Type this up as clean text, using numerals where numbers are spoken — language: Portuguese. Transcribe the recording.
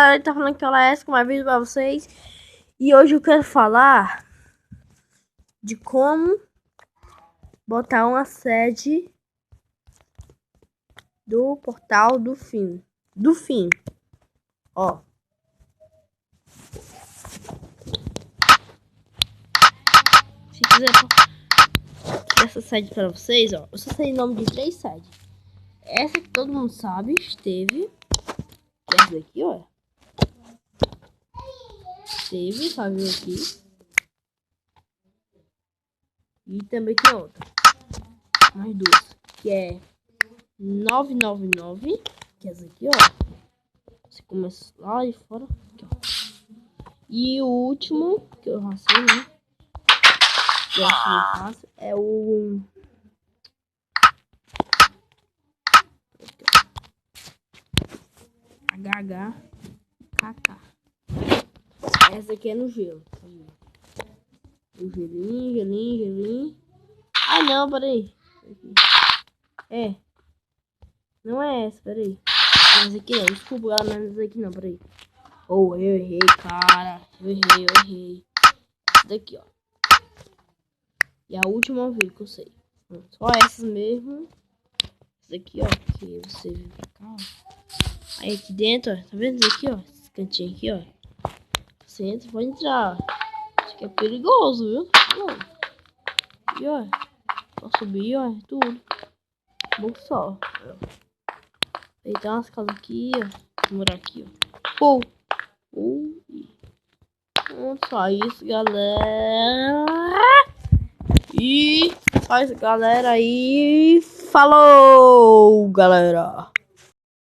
galera, tá falando que ela é com mais vídeo pra vocês. E hoje eu quero falar de como botar uma sede do portal do fim. Ó. Se quiser essa sede pra vocês, ó. Eu só sei o nome de 3 sedes. Essa que todo mundo sabe, esteve. Essa daqui, ó. Esteve, só viu aqui. E também tem outra. Mais duas. Que é 999. Que é essa aqui, ó. Você começa lá de fora. Aqui, ó. E o último, que eu já sei, né? Que eu acho muito fácil. É o... HHKK. Essa aqui é no gelo. O gelinho. Ah, não, peraí. É. Não é essa, peraí. Essa aqui não. Desculpa, galera, não é essa aqui não, peraí. Oh, eu errei, cara. Eu errei. Essa daqui, ó. E a última vez que eu sei. Só essas mesmo. Essa daqui, ó. Que você vem pra cá, ó. Aí aqui dentro, ó. Tá vendo isso aqui, ó? Esse cantinho aqui, ó. Você entra, pode entrar, ó. Acho que é perigoso, viu? E ó, pra subir, ó, tudo. Bom só. Deitar umas casas aqui, ó. Morar aqui, ó. Pronto, só isso, galera. E só isso, galera. E falou, galera.